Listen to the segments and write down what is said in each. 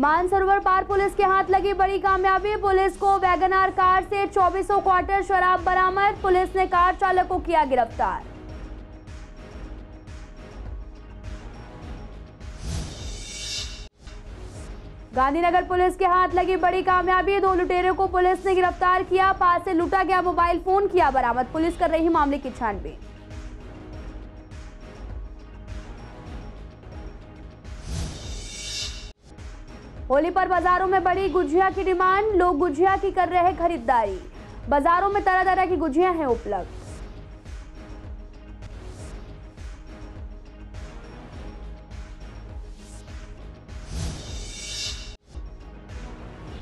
मानसरोवर पार police के हाथ लगी बड़ी कामयाबी। पुलिस को वैगनआर कार से 2400 क्वार्टर शराब बरामद। पुलिस ने कार चालक को किया गिरफ्तार। गांधीनगर पुलिस के हाथ लगी बड़ी कामयाबी। 2 लुटेरों को पुलिस ने गिरफ्तार किया। पास से लूटा गया मोबाइल फोन किया बरामद। पुलिस कर रही मामले की छानबीन। होली पर बाजारों में बड़ी गुजिया की डिमांड। लोग गुजिया की कर रहे खरीदारी। बाजारों में तरह तरह की गुजिया हैं उपलब्ध।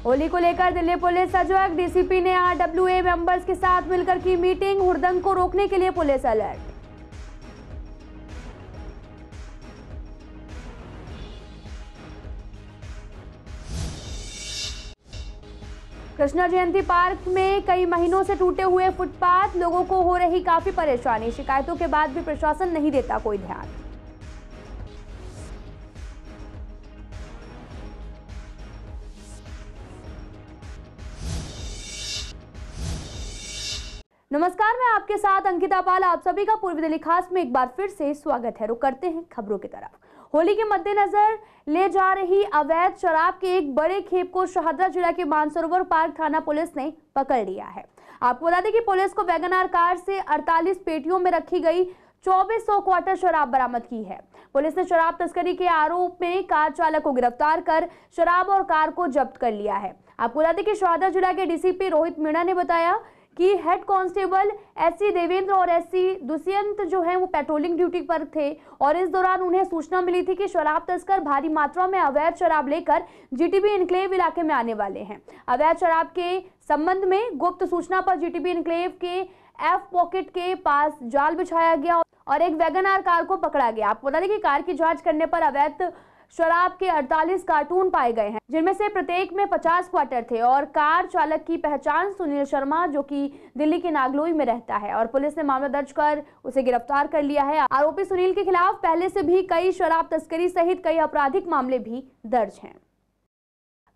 होली को लेकर दिल्ली पुलिस सजग। डीसीपी ने RWA मेंबर्स के साथ मिलकर की मीटिंग। हुड़दंग को रोकने के लिए पुलिस अलर्ट। कृष्णा जयंती पार्क में कई महीनों से टूटे हुए फुटपाथ। लोगों को हो रही काफी परेशानी। शिकायतों के बाद भी प्रशासन नहीं देता कोई ध्यान। नमस्कार, मैं आपके साथ अंकिता पाल। आप सभी का पूर्वी दिल्ली खास में एक बार फिर से स्वागत है। रुक करते हैं खबरों की तरफ। होली के मद्देनजर ले जा रही अवैध शराब के एक बड़े खेप को शाहदरा जिला के मानसरोवर पार्क थाना पुलिस ने पकड़ लिया है। आपको बता दें कि पुलिस को वैगनआर कार से 48 पेटियों में रखी गई 2400 क्वार्टर शराब बरामद की है। पुलिस ने शराब तस्करी के आरोप में कार चालक को गिरफ्तार कर शराब और कार को जब्त कर लिया है। आपको बता दें कि शाहदरा जिला के डीसीपी रोहित मीणा ने बताया कि हेड कांस्टेबल SC देवेंद्र और SC दुष्यंत जो है वो पेट्रोलिंग ड्यूटी पर थे और इस दौरान उन्हें सूचना मिली थी कि शराब तस्कर भारी मात्रा में अवैध शराब लेकर GTB इनक्लेव इलाके में आने वाले हैं। अवैध शराब के संबंध में गुप्त सूचना पर GTB इनक्लेव के F पॉकेट के पास जाल बिछाया गया और एक वैगनआर कार को पकड़ा गया। आपको बता दें कि कार की जांच करने पर अवैध शराब के 48 कार्टून पाए गए हैं, जिनमें से प्रत्येक में 50 क्वार्टर थे और कार चालक की पहचान सुनील शर्मा जो कि दिल्ली के नागलोई में रहता है और पुलिस ने मामला दर्ज कर उसे गिरफ्तार कर लिया है। आरोपी सुनील के खिलाफ पहले से भी कई शराब तस्करी सहित कई आपराधिक मामले भी दर्ज हैं।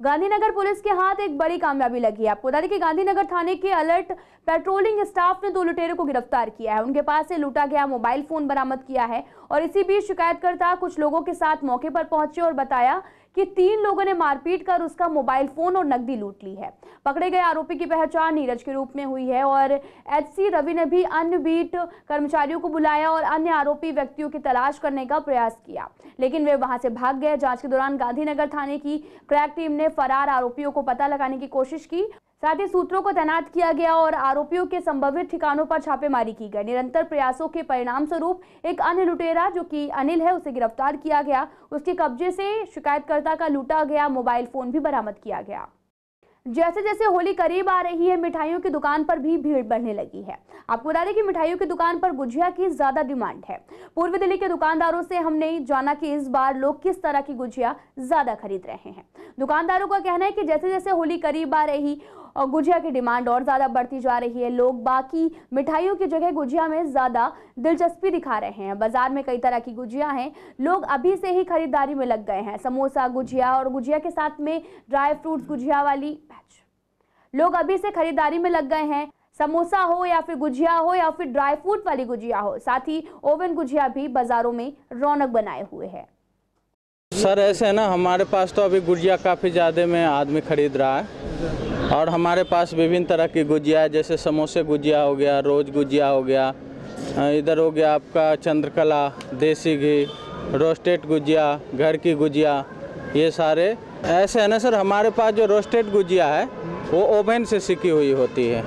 गांधीनगर पुलिस के हाथ एक बड़ी कामयाबी लगी है। आपको बता दें कि गांधीनगर थाने के अलर्ट पेट्रोलिंग स्टाफ ने 2 लुटेरों को गिरफ्तार किया है। उनके पास से लूटा गया मोबाइल फोन बरामद किया है और इसी बीच शिकायतकर्ता कुछ लोगों के साथ मौके पर पहुंचे और बताया कि 3 लोगों ने मारपीट कर उसका मोबाइल फोन और नकदी लूट ली है। पकड़े गए आरोपी की पहचान नीरज के रूप में हुई है और HC रवि ने भी अन्य बीट कर्मचारियों को बुलाया और अन्य आरोपी व्यक्तियों की तलाश करने का प्रयास किया, लेकिन वे वहां से भाग गए। जांच के दौरान गांधीनगर थाने की क्रैक टीम ने फरार आरोपियों को पता लगाने की कोशिश की। साथ ही सूत्रों को तैनात किया गया और आरोपियों के संभावित ठिकानों पर छापेमारी की गई। निरंतर प्रयासों के परिणाम स्वरूप एक अन्य लुटेरा जो कि अनिल है उसे गिरफ्तार किया गया। उसके कब्जे से शिकायतकर्ता का लूटा गया मोबाइल फोन भी बरामद किया गया। जैसे जैसे होली करीब आ रही है, मिठाइयों की दुकान पर भी भीड़ बढ़ने लगी है। आपको बता दें कि मिठाइयों की दुकान पर गुजिया की ज्यादा डिमांड है। पूर्वी दिल्ली के दुकानदारों से हमने जाना कि इस बार लोग किस तरह की गुजिया ज्यादा खरीद रहे हैं। दुकानदारों का कहना है कि जैसे जैसे होली करीब आ रही और गुजिया की डिमांड और ज्यादा बढ़ती जा रही है। लोग बाकी मिठाइयों की जगह गुजिया में ज्यादा दिलचस्पी दिखा रहे हैं। बाजार में कई तरह की गुजिया हैं, लोग अभी से ही खरीदारी में लग गए हैं। समोसा गुजिया और गुजिया के साथ में ड्राई फ्रूट्स गुजिया वाली बैच, लोग अभी से खरीदारी में लग गए हैं। समोसा हो या फिर गुजिया हो या फिर ड्राई फ्रूट वाली गुजिया हो, साथ ही ओवन गुजिया भी बाजारों में रौनक बनाए हुए है। सर ऐसे है ना, हमारे पास तो अभी गुजिया काफ़ी ज़्यादा में आदमी खरीद रहा है और हमारे पास विभिन्न तरह की गुजिया है, जैसे समोसे गुजिया हो गया, रोज गुजिया हो गया, इधर हो गया आपका चंद्रकला, देसी घी, रोस्टेड गुजिया, घर की गुजिया, ये सारे ऐसे है ना सर। हमारे पास जो रोस्टेड गुजिया है वो ओवन से सिकी हुई होती है।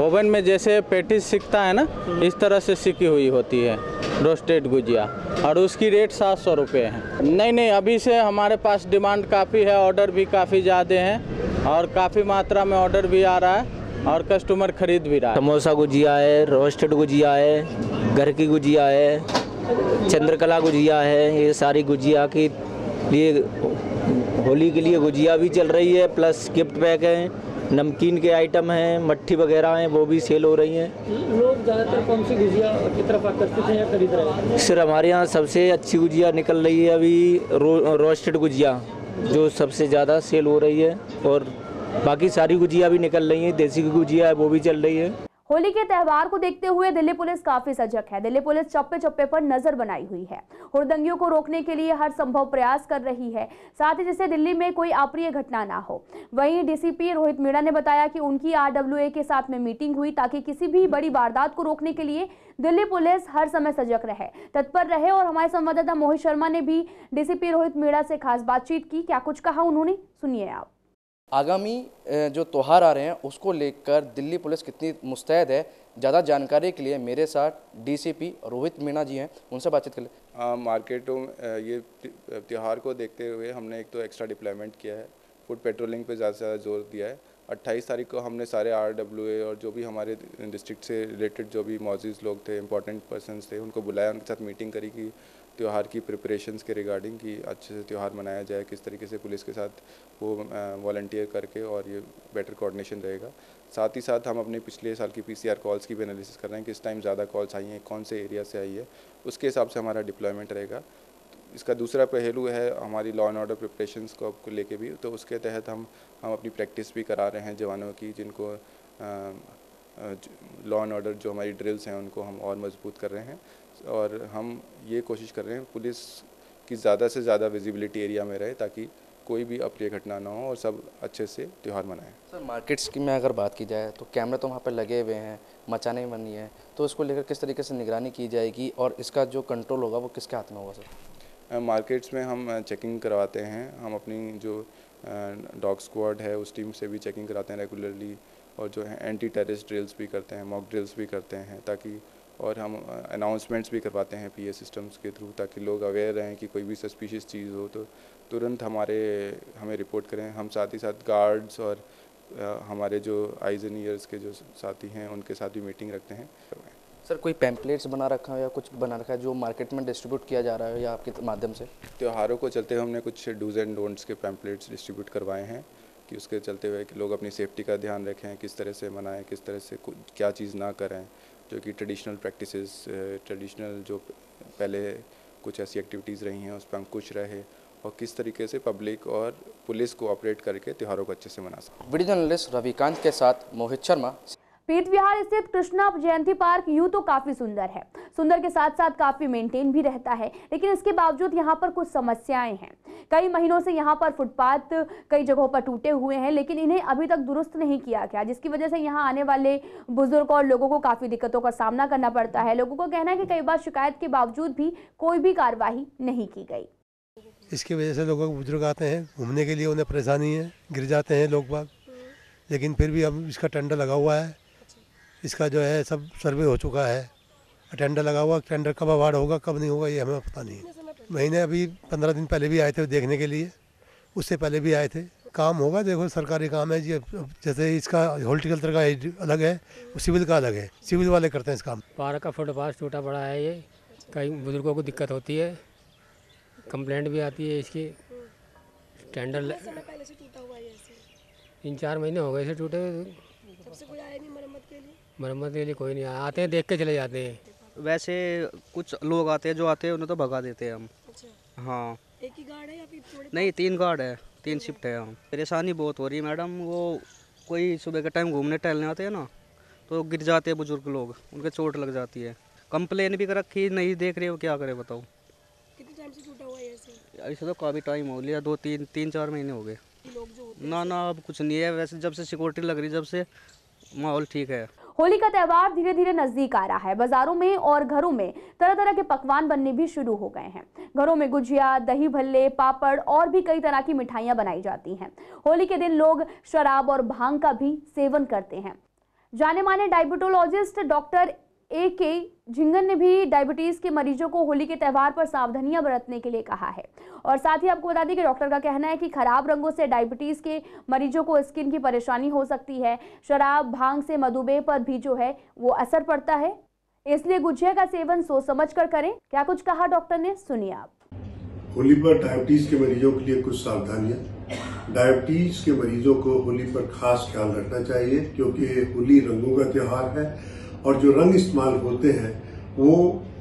ओवन में जैसे पेटिस सिकता है ना, इस तरह से सिकी हुई होती है रोस्टेड गुजिया और उसकी रेट 700 रुपये है। नहीं, अभी से हमारे पास डिमांड काफ़ी है, ऑर्डर भी काफ़ी ज़्यादा हैं और काफ़ी मात्रा में ऑर्डर भी आ रहा है और कस्टमर खरीद भी रहा है। समोसा गुजिया है, रोस्टेड गुजिया है, घर की गुजिया है, चंद्रकला गुजिया है। ये सारी गुजिया के लिए होली के लिए गुजिया भी चल रही है, प्लस गिफ्ट पैक है, नमकीन के आइटम हैं, मट्ठी वगैरह हैं, वो भी सेल हो रही हैं। लोग ज़्यादातर कौन सी गुजिया की तरफ आकर्षित हैं या खरीद रहे हैं? सर हमारे यहाँ सबसे अच्छी गुजिया निकल रही है अभी रोस्टेड गुजिया। जो सबसे ज़्यादा सेल हो रही है, और बाकी सारी गुजिया भी निकल रही हैं। देसी की गुजिया है वो भी चल रही है। होली के त्यौहार को देखते हुए दिल्ली पुलिस काफी सजग है। दिल्ली पुलिस चप्पे चप्पे पर नजर बनाई हुई है। हुड़दंगियों को रोकने के लिए हर संभव प्रयास कर रही है, साथ ही जिससे दिल्ली में कोई अप्रिय घटना ना हो। वहीं डीसीपी रोहित मीणा ने बताया कि उनकी RWA के साथ में मीटिंग हुई ताकि किसी भी बड़ी वारदात को रोकने के लिए दिल्ली पुलिस हर समय सजग रहे, तत्पर रहे। और हमारे संवाददाता मोहित शर्मा ने भी डीसीपी रोहित मीणा से खास बातचीत की। क्या कुछ कहा उन्होंने, सुनिए आप। आगामी जो त्यौहार आ रहे हैं उसको लेकर दिल्ली पुलिस कितनी मुस्तैद है, ज़्यादा जानकारी के लिए मेरे साथ डीसीपी रोहित मीणा जी हैं, उनसे बातचीत कर ले। मार्केटों ये त्यौहार को देखते हुए हमने एक तो एक्स्ट्रा डिप्लॉयमेंट किया है, फुट पेट्रोलिंग पे ज़्यादा से ज़्यादा जोर दिया है। 28 तारीख को हमने सारे RWA और जो भी हमारे डिस्ट्रिक्ट से रिलेटेड जो भी मौजूद लोग थे, इंपॉर्टेंट पर्सन्स थे, उनको बुलाया, उनके साथ मीटिंग करी कि त्यौहार की प्रिपरेशंस के रिगार्डिंग कि अच्छे से त्यौहार मनाया जाए, किस तरीके से पुलिस के साथ वो वॉलंटियर करके, और ये बेटर कोऑर्डिनेशन रहेगा। साथ ही साथ हम अपने पिछले साल की PCR कॉल्स की भी एनालिसिस कर रहे हैं कि इस टाइम ज़्यादा कॉल्स आई हैं, कौन से एरिया से आई है, उसके हिसाब से हमारा डिप्लॉयमेंट रहेगा। इसका दूसरा पहलू है हमारी लॉ एंड ऑर्डर प्रिपरेशंस को लेके भी, तो उसके तहत हम अपनी प्रैक्टिस भी करा रहे हैं जवानों की, जिनको लॉ एंड ऑर्डर जो हमारी ड्रिल्स हैं उनको हम और मजबूत कर रहे हैं। और हम ये कोशिश कर रहे हैं पुलिस की ज़्यादा से ज़्यादा विजिबिलिटी एरिया में रहे, ताकि कोई भी अप्रिय घटना ना हो और सब अच्छे से त्यौहार मनाएं। सर, मार्केट्स की में अगर बात की जाए तो कैमरे तो वहाँ पर लगे हुए हैं, मचाने बनी है, तो इसको लेकर किस तरीके से निगरानी की जाएगी और इसका जो कंट्रोल होगा वो किसके हाथ में होगा? सर, मार्केट्स में हम चेकिंग करवाते हैं, हम अपनी जो डॉग स्क्वाड है उस टीम से भी चेकिंग कराते हैं रेगुलरली, और जो है एंटी टेररिस्ट ड्रिल्स भी करते हैं, मॉक ड्रिल्स भी करते हैं, ताकि और हम अनाउंसमेंट्स भी करवाते हैं PA सिस्टम्स के थ्रू, ताकि लोग अवेयर रहें कि कोई भी सस्पिशियस चीज़ हो तो तुरंत हमें रिपोर्ट करें। हम साथ ही साथ गार्ड्स और हमारे जो आइज़ एंड ईयर्स के जो साथी हैं उनके साथ भी मीटिंग रखते हैं। सर, कोई पैम्पलेट्स बना रखा है या कुछ बना रखा है जो मार्केट में डिस्ट्रीब्यूट किया जा रहा है या आपके माध्यम से? त्योहारों को चलते हुए हमने कुछ डूज एंड डोंट्स के पैम्पलेट्स डिस्ट्रीब्यूट करवाए हैं, कि उसके चलते हुए कि लोग अपनी सेफ्टी का ध्यान रखें, किस तरह से मनाएं, किस तरह से क्या चीज़ ना करें, जो कि ट्रेडिशनल प्रैक्टिसेस, ट्रेडिशनल जो पहले कुछ ऐसी एक्टिविटीज़ रही हैं उस पर अंकुश रहे, और किस तरीके से पब्लिक और पुलिस को ऑपरेट करके त्योहारों को अच्छे से मना सकें। वीडियो जर्नलिस्ट रविकांत के साथ मोहित शर्मा। पीठ विहार स्थित कृष्णा जयंती पार्क यूं तो काफी सुंदर है, सुंदर के साथ साथ काफी मेंटेन भी रहता है, लेकिन इसके बावजूद यहाँ पर कुछ समस्याएं हैं। कई महीनों से यहाँ पर फुटपाथ कई जगहों पर टूटे हुए हैं, लेकिन इन्हें अभी तक दुरुस्त नहीं किया गया, जिसकी वजह से यहाँ आने वाले बुजुर्ग और लोगों को काफी दिक्कतों का सामना करना पड़ता है। लोगों का कहना है कि कई बार शिकायत के बावजूद भी कोई भी कार्रवाई नहीं की गई। इसकी वजह से लोगों बुजुर्ग आते हैं घूमने के लिए, उन्हें परेशानी है, गिर जाते हैं लोग बाग, लेकिन फिर भी अब इसका टेंडर लगा हुआ है, इसका जो है सब सर्वे हो चुका है, टेंडर लगा हुआ, टेंडर कब अवार्ड होगा कब नहीं होगा ये हमें पता नहीं है। महीने अभी 15 दिन पहले भी आए थे देखने के लिए, उससे पहले भी आए थे। काम होगा, देखो सरकारी काम है जी, जैसे इसका हॉर्टिकल्चर का अलग है, सिविल का अलग है, सिविल वाले करते हैं इस काम। पार्क का फुटपाथ टूटा पड़ा है, ये कई बुजुर्गों को दिक्कत होती है, कंप्लेंट भी आती है इसकी। टेंडर 3-4 महीने हो गए इसे टूटे हुए, कोई आया नहीं मरम्मत के लिए कोई नहीं आया, आते हैं देख के चले जाते हैं। वैसे कुछ लोग आते हैं, जो आते हैं उन्हें तो भगा देते हैं हम। अच्छा। हाँ, एक ही गार्ड है या फिर थोड़े? नहीं, 3 गार्ड है, 3 शिफ्ट है। हम परेशानी बहुत हो रही है मैडम, वो कोई सुबह के टाइम घूमने टहलने आते हैं ना, तो गिर जाते हैं बुजुर्ग लोग, उनके चोट लग जाती है। कंप्लेन भी कर रखी, नहीं देख रहे हो, क्या करे बताओ। कितने टाइम से टूटा हुआ है ऐसे? ऐसे तो काफ़ी टाइम हो लिया, 2-3-4 महीने हो गए। ना अब कुछ नहीं है, वैसे जब से सिक्योरिटी लग रही, जब से माहौल ठीक है। होली का त्यौहार धीरे धीरे नजदीक आ रहा है। बाजारों में और घरों में तरह तरह के पकवान बनने भी शुरू हो गए हैं। घरों में गुजिया, दही भल्ले, पापड़ और भी कई तरह की मिठाइयां बनाई जाती हैं। होली के दिन लोग शराब और भांग का भी सेवन करते हैं। जाने माने डायबिटोलॉजिस्ट डॉक्टर AK झिंगन ने भी डायबिटीज के मरीजों को होली के त्यौहार पर सावधानियां बरतने के लिए कहा है। और साथ ही आपको बता दें कि डॉक्टर का कहना है कि खराब रंगों से डायबिटीज के मरीजों को स्किन की परेशानी हो सकती है। शराब, भांग से मधुमेह पर भी जो है वो असर पड़ता है, इसलिए गुजिया का सेवन सोच समझ कर करें। क्या कुछ कहा डॉक्टर ने, सुनिए आप। होली पर डायबिटीज के मरीजों के लिए कुछ सावधानियां। डायबिटीज के मरीजों को होली पर खास ख्याल रखना चाहिए, क्योंकि होली रंगों का त्योहार है और जो रंग इस्तेमाल होते हैं वो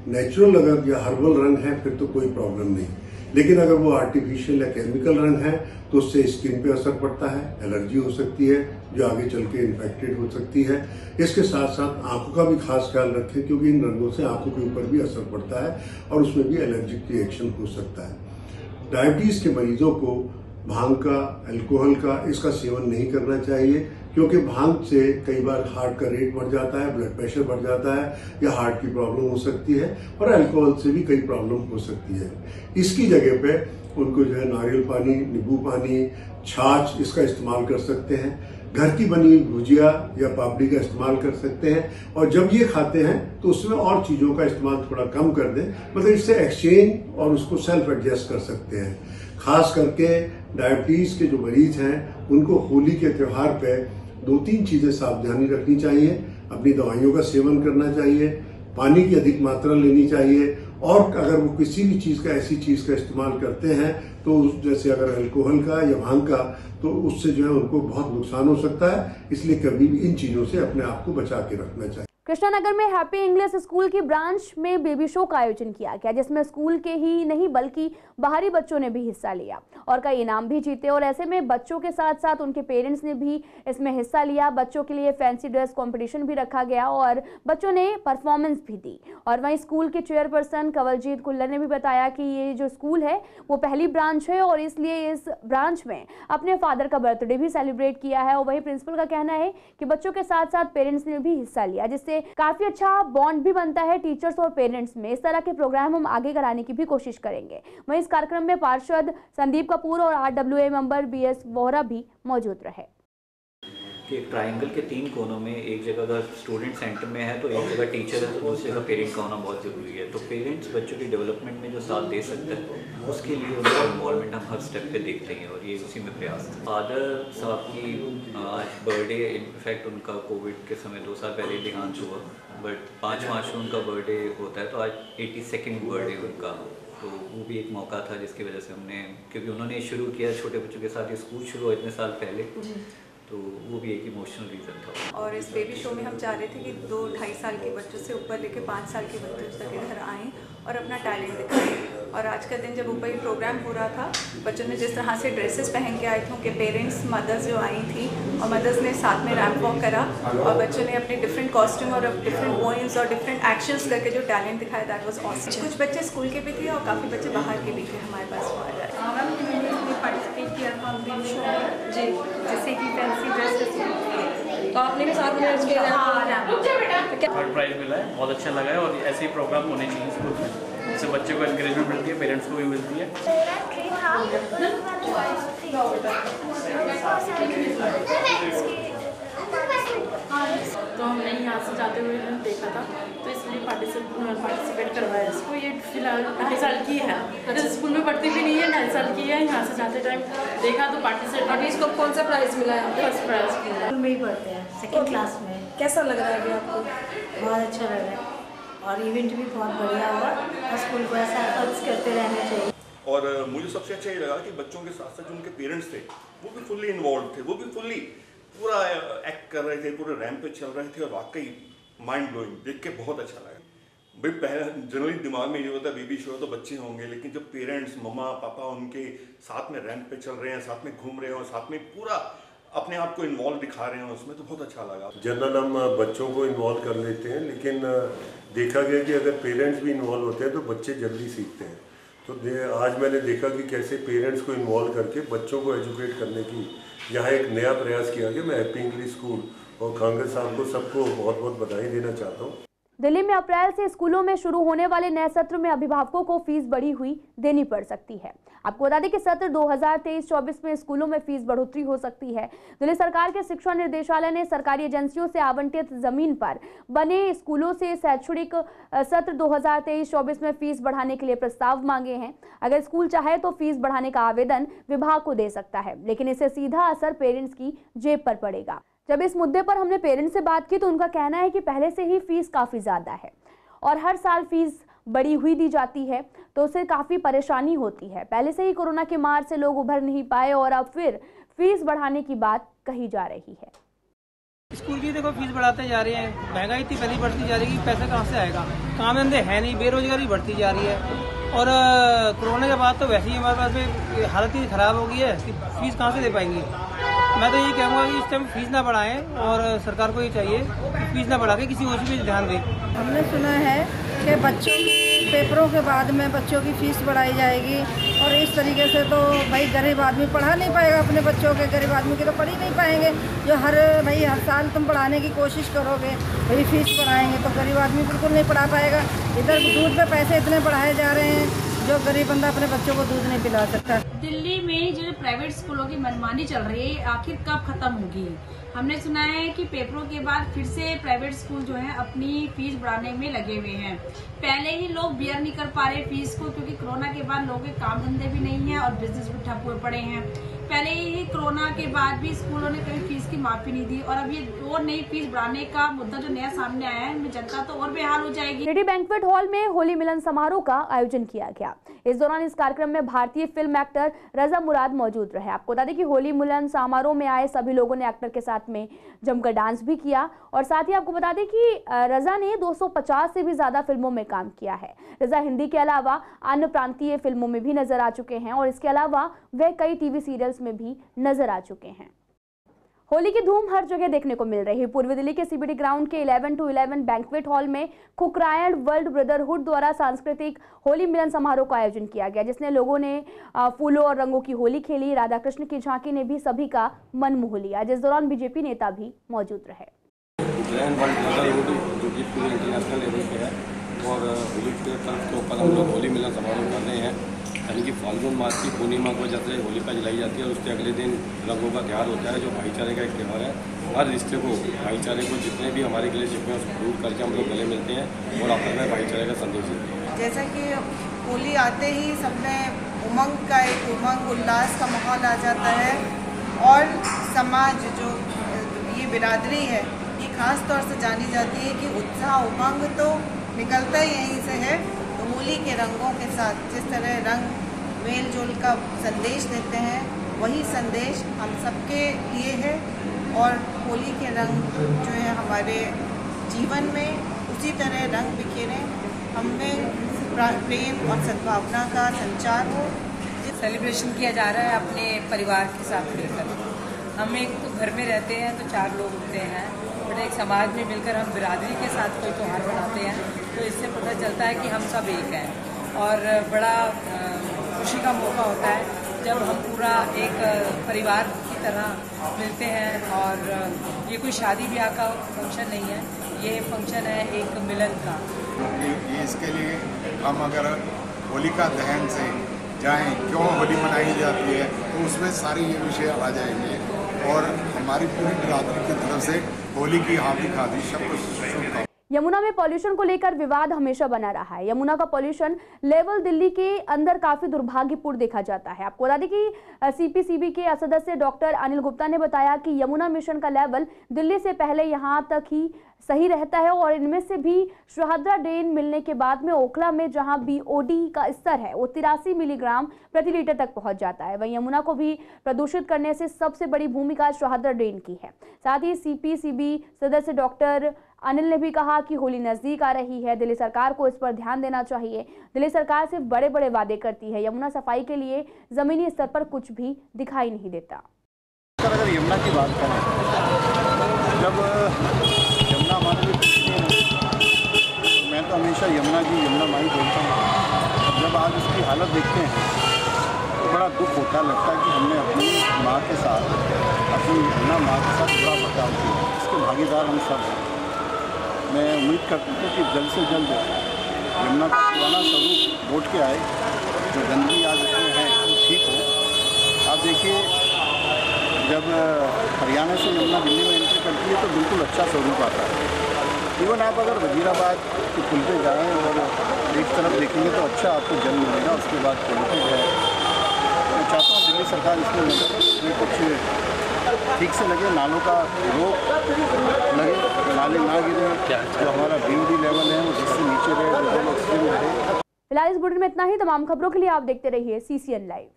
नेचुरल अगर या हर्बल रंग है फिर तो कोई प्रॉब्लम नहीं, लेकिन अगर वो आर्टिफिशियल या केमिकल रंग है तो उससे स्किन पे असर पड़ता है, एलर्जी हो सकती है जो आगे चल के इन्फेक्टेड हो सकती है। इसके साथ साथ आंखों का भी खास ख्याल रखें क्योंकि इन रंगों से आंखों के ऊपर भी असर पड़ता है और उसमें भी एलर्जिक रिएक्शन हो सकता है। डायबिटीज के मरीजों को भांग का, अल्कोहल का इसका सेवन नहीं करना चाहिए क्योंकि भांग से कई बार हार्ट का रेट बढ़ जाता है, ब्लड प्रेशर बढ़ जाता है या हार्ट की प्रॉब्लम हो सकती है और अल्कोहल से भी कई प्रॉब्लम हो सकती है। इसकी जगह पे उनको जो है नारियल पानी, नींबू पानी, छाछ इसका इस्तेमाल कर सकते हैं। घर की बनी हुई भुजिया या पापड़ी का इस्तेमाल कर सकते हैं और जब ये खाते हैं तो उसमें और चीज़ों का इस्तेमाल थोड़ा कम कर दें, मतलब इससे एक्सचेंज और उसको सेल्फ एडजस्ट कर सकते हैं। खास करके डायबिटीज के जो मरीज हैं उनको होली के त्यौहार पे 2-3 चीजें सावधानी रखनी चाहिए। अपनी दवाइयों का सेवन करना चाहिए, पानी की अधिक मात्रा लेनी चाहिए और अगर वो किसी भी चीज का, ऐसी चीज का इस्तेमाल करते हैं तो जैसे अगर अल्कोहल का या भांग का, तो उससे जो है उनको बहुत नुकसान हो सकता है। इसलिए कभी भी इन चीजों से अपने आप को बचा के रखना चाहिए। कृष्णानगर में हैप्पी इंग्लिश स्कूल की ब्रांच में बेबी शो का आयोजन किया गया, जिसमें स्कूल के ही नहीं बल्कि बाहरी बच्चों ने भी हिस्सा लिया और कई इनाम भी जीते। और ऐसे में बच्चों के साथ साथ उनके पेरेंट्स ने भी इसमें हिस्सा लिया। बच्चों के लिए फैंसी ड्रेस कंपटीशन भी रखा गया और बच्चों ने परफॉर्मेंस भी दी। और वहीं स्कूल के चेयरपर्सन कंवलजीत कुल्लर ने भी बताया कि ये जो स्कूल है वो पहली ब्रांच है और इसलिए इस ब्रांच में अपने फादर का बर्थडे भी सेलिब्रेट किया है। और वहीं प्रिंसिपल का कहना है कि बच्चों के साथ साथ पेरेंट्स ने भी हिस्सा लिया, जिससे काफी अच्छा बॉन्ड भी बनता है टीचर्स और पेरेंट्स में। इस तरह के प्रोग्राम हम आगे कराने की भी कोशिश करेंगे। वहीं इस कार्यक्रम में पार्षद संदीप कपूर और RWA मेंबर BS वोहरा भी मौजूद रहे। कि ट्रायंगल के 3 कोनों में एक जगह अगर स्टूडेंट सेंटर में है तो एक जगह टीचर है तो दूसरी जगह पेरेंट का होना बहुत ज़रूरी है। तो पेरेंट्स बच्चों की डेवलपमेंट में जो साथ दे सकते हैं उसके लिए उनका इन्वॉल्वमेंट हम हर स्टेप पे देखते हैं और ये उसी में प्रयास था। फादर साहब की आज बर्थडे, इनफैक्ट उनका कोविड के समय 2 साल पहले देहांत हुआ, बट 5 मार्च को उनका बर्थडे होता है तो आज 82nd बर्थडे उनका, तो वो भी एक मौका था जिसकी वजह से हमने, क्योंकि उन्होंने शुरू किया छोटे बच्चों के साथ, ये स्कूल शुरू हुआ इतने साल पहले, तो वो भी एक इमोशनल रीज़न था। और इस बेबी शो में हम चाह रहे थे कि 2-2.5 साल के बच्चों से ऊपर लेके 5 साल के बच्चों तक इधर आएँ और अपना टैलेंट दिखाएं। और आज का दिन जब ऊपर ये प्रोग्राम हो रहा था, बच्चों ने जिस तरह से ड्रेसेस पहन के आए थे, उनके पेरेंट्स, मदर्स जो आई थी और मदर्स ने साथ में रैंप वॉक करा और बच्चों ने अपने डिफरेंट कॉस्ट्यूम और डिफरेंट पोएम्स और डिफरेंट एक्शंस करके जो टैलेंट दिखाया, दैट वाज ऑसम। कुछ बच्चे स्कूल के भी थे और काफ़ी बच्चे बाहर के भी थे हमारे पास। पार्टिसिपेट किया था बेबी शो में जी, जैसे कि फैंसी ड्रेस, तो आपने भी साथ में थर्ड प्राइज मिला है, बहुत अच्छा लगा है और ऐसे ही प्रोग्राम होने चाहिए स्कूल में, जिससे बच्चों को एनकरेजमेंट मिलती है, पेरेंट्स को भी मिलती है। तो हमने यहाँ से जाते हुए देखा था तो इसलिए पार्टिसिपेट करवाया इसको। ये फिलहाल 2.5 साल की है, तो स्कूल में पढ़ती भी नहीं है, 2.5 साल की है। यहाँ से जाते टाइम देखा तो पार्टिसिपेट। अभी इसको कौन सा प्राइज़ मिला है? फर्स्ट प्राइज़ मिला। स्कूल में ही पढ़ते हैं, 2nd क्लास में। कैसा लग रहा है अभी आपको? बहुत अच्छा लग रहा है और इवेंट भी बहुत बढ़िया हुआ और स्कूल को ऐसा एफर्ट्स करते रहना चाहिए। और मुझे सबसे अच्छा ये लगा कि बच्चों के साथ साथ जो उनके पेरेंट्स थे वो भी फुल्ली इन्वॉल्व थे, वो भी फुल्ली पूरा एक्ट कर रहे थे, पूरे रैंप पे चल रहे थे और वाकई माइंड ब्लोइंग देख के बहुत अच्छा लगा। भाई पहले जनरली दिमाग में ये होता है बेबी शो तो बच्चे होंगे, लेकिन जब पेरेंट्स, मम्मा पापा उनके साथ में रैंप पे चल रहे हैं, साथ में घूम रहे हैं और साथ में पूरा अपने आप को इन्वॉल्व दिखा रहे हैं उसमें, तो बहुत अच्छा लगा। जनरल हम बच्चों को इन्वॉल्व कर लेते हैं, लेकिन देखा गया कि अगर पेरेंट्स भी इन्वॉल्व होते हैं तो बच्चे जल्दी सीखते हैं। तो आज मैंने देखा कि कैसे पेरेंट्स को इन्वॉल्व करके बच्चों को एजुकेट करने की यहाँ एक नया प्रयास किया गया। मैं हैप्पी इंग्लिश स्कूल और कांग्रेस साहब को सबको बहुत बहुत बधाई देना चाहता हूँ। दिल्ली में अप्रैल से स्कूलों में शुरू होने वाले नए सत्र में अभिभावकों को फीस बढ़ी हुई देनी पड़ सकती है। आपको बता दें कि सत्र 2023-24 में स्कूलों में फीस बढ़ोतरी हो सकती है। दिल्ली सरकार के शिक्षा निर्देशालय ने सरकारी एजेंसियों से आवंटित जमीन पर बने स्कूलों से शैक्षणिक सत्र 2023-24 में फीस बढ़ाने के लिए प्रस्ताव मांगे हैं। अगर स्कूल चाहे तो फीस बढ़ाने का आवेदन विभाग को दे सकता है, लेकिन इससे सीधा असर पेरेंट्स की जेब पर पड़ेगा। जब इस मुद्दे पर हमने पेरेंट्स से बात की तो उनका कहना है कि पहले से ही फीस काफ़ी ज़्यादा है और हर साल फीस बढ़ी हुई दी जाती है, तो उससे काफ़ी परेशानी होती है। पहले से ही कोरोना की मार से लोग उभर नहीं पाए और अब फिर फीस बढ़ाने की बात कही जा रही है। स्कूल की देखो फीस बढ़ाते जा रहे हैं, महंगाई इतनी पहले बढ़ती जा रही है कि पैसा कहाँ से आएगा, काम धंधे है नहीं, बेरोजगारी बढ़ती जा रही है। और कोरोना के बाद तो वैसे ही हमारे पास में हालत ही ख़राब हो गई है कि फीस कहाँ से दे पाएंगी। मैं तो यही कहूँगा कि इस टाइम फीस ना बढ़ाएं और सरकार को ये चाहिए कि फीस ना बढ़ा के किसी और पे ध्यान दें। हमने सुना है कि बच्चों की पेपरों के बाद में बच्चों की फ़ीस बढ़ाई जाएगी और इस तरीके से तो भाई गरीब आदमी पढ़ा नहीं पाएगा अपने बच्चों के, गरीब आदमी के तो पढ़ ही नहीं पाएंगे। जो हर साल तुम पढ़ाने की कोशिश करोगे, भाई फीस बढ़ाएंगे तो गरीब आदमी बिल्कुल नहीं पढ़ा पाएगा। इधर दूध पे पैसे इतने बढ़ाए जा रहे हैं जो गरीब बंदा अपने बच्चों को दूध नहीं पिला सकता। दिल्ली में जो प्राइवेट स्कूलों की मनमानी चल रही है आखिर कब खत्म होगी? हमने सुना है कि पेपरों के बाद फिर से प्राइवेट स्कूल जो है अपनी फीस बढ़ाने में लगे हुए हैं। पहले ही लोग बियर नहीं कर पा रहे फीस को, क्योंकि कोरोना के बाद लोगों के काम धंधे भी नहीं है और बिजनेस भी ठप हुए पड़े हैं। पहले ही कोरोना के बाद भी स्कूलों ने कभी फीस की माफी नहीं दी और अब ये और नई फीस बढ़ाने का मुद्दा जो नया सामने आया है, इनमें जनता तो और बेहाल हो जाएगी। सिटी बैंक्वेट हॉल में होली मिलन समारोह का आयोजन किया गया। इस दौरान इस कार्यक्रम में भारतीय फिल्म एक्टर रजा मुराद मौजूद रहे। आपको बता दें कि होली मिलन समारोह में आए सभी लोगों ने एक्टर के साथ में जमकर डांस भी किया और साथ ही आपको बता दें कि रजा ने 250 से भी ज्यादा फिल्मों में काम किया है। रजा हिंदी के अलावा अन्य प्रांतीय फिल्मों में भी नजर आ चुके हैं और इसके अलावा वह कई टीवी सीरियल्स में भी नजर आ चुके हैं। होली की धूम हर जगह देखने को मिल रही है। पूर्वी दिल्ली के सीबीडी ग्राउंड के 11-11 बैंक्वेट हॉल में कुकरायण वर्ल्ड ब्रदरहुड द्वारा सांस्कृतिक होली मिलन समारोह का आयोजन किया गया, जिसने लोगों ने फूलों और रंगों की होली खेली। राधा कृष्ण की झांकी ने भी सभी का मन मोह लिया, जिस दौरान बीजेपी नेता भी मौजूद रहे। जो कि पूरे इंटरनेशनल लेवल पे है और होली के तरफ के ऊपर हम लोग होली मिलन समारोह कर रहे हैं, यानी कि फाल्गुन मास की पूर्णिमा को जैसे होलिका जलाई जाती है और उसके अगले दिन रंगों का त्यौहार होता है, जो भाईचारे का एक त्यौहार है। हर रिश्ते को, भाईचारे को, जितने भी हमारे गिले शिकवे हैं उसको दूर करके हम लोग गले मिलते हैं और आपस में भाईचारे का संदेश देते हैं। जैसा कि होली आते ही सब में उमंग उल्लास का माहौल आ जाता है और समाज जो ये बिरादरी है ये खास तौर से जानी जाती है कि उत्साह उमंग तो निकलता ही यहीं से है। तो होली के रंगों के साथ जिस तरह रंग मेल जोल का संदेश देते हैं, वही संदेश हम सबके लिए है और होली के रंग जो है हमारे जीवन में उसी तरह रंग बिखेरें, हमें प्रेम और सद्भावना का संचार हो। सेलिब्रेशन किया जा रहा है अपने परिवार के साथ मिलकर। हम एक तो घर में रहते हैं तो 4 लोग होते हैं, बट एक समाज में मिलकर हम बिरादरी के साथ कोई त्यौहार मनाते हैं तो इससे पता चलता है कि हम सब एक हैं और बड़ा खुशी का मौका होता है जब हम पूरा एक परिवार की तरह मिलते हैं। और ये कोई शादी ब्याह का फंक्शन नहीं है, ये फंक्शन है एक मिलन का। ये इसके लिए हम अगर होलिका दहन से जाएं, क्यों होली मनाई जाती है, तो उसमें सारे ये विषय आ जाएंगे और हमारी पूरी बिरादरी की तरफ से होली की हार्दिक शुभकामनाएं। यमुना में पॉल्यूशन को लेकर विवाद हमेशा बना रहा है। यमुना का पॉल्यूशन लेवल दिल्ली के अंदर काफी दुर्भाग्यपूर्ण देखा जाता है। आपको बता दें कि सीपीसीबी के सदस्य डॉक्टर अनिल गुप्ता ने बताया कि यमुना मिशन का लेवल दिल्ली से पहले यहां तक ही सही रहता है और इनमें से भी शहादरा ड्रेन मिलने के बाद में ओखला में जहां बीओडी का स्तर है वो 83 मिलीग्राम प्रति लीटर तक पहुंच जाता है। वहीं यमुना को भी प्रदूषित करने से सबसे बड़ी भूमिका शहादरा ड्रेन की है। साथ ही सीपीसीबी सदस्य डॉक्टर अनिल ने भी कहा कि होली नजदीक आ रही है, दिल्ली सरकार को इस पर ध्यान देना चाहिए। दिल्ली सरकार सिर्फ बड़े बड़े वादे करती है, यमुना सफाई के लिए जमीनी स्तर पर कुछ भी दिखाई नहीं देता। अगर यमुना की बात करें, जब यमुना हमारे मैं तो हमेशा यमुना माई बोलता हूँ। जब आज उसकी हालत देखते हैं तो बड़ा दुख होता लगता है कि हमने अपनी माँ के साथ, अपनी यमुना माँ के साथ बड़ा बचाव किया। इसके भागीदार हम सब हैं। मैं उम्मीद करता हूँ कि जल्द से जल्द यमुना का पुराना स्वरूप लौट के आए, जो गंदगी आज इसमें है वो ठीक हो। आप देखिए, जब हरियाणा से यमुना दिल्ली में एंट्री करती है तो बिल्कुल अच्छा स्वरूप आता है। इवन आप अगर वजीराबाद के पुल पे जाएँ और एक तरफ देखेंगे तो अच्छा आपको जल मिलेगा। उसके बाद पॉलिटिक है। मैं चाहता हूँ दिल्ली सरकार इसमें कुछ ठीक से लगे, नालों का रोक लगे, नाले ना गिरे, जो हमारा बीओडी लेवल है वो जिससे नीचे रहे, फिलहाल इस बुलेटिन में इतना ही। तमाम खबरों के लिए आप देखते रहिए CCN लाइव।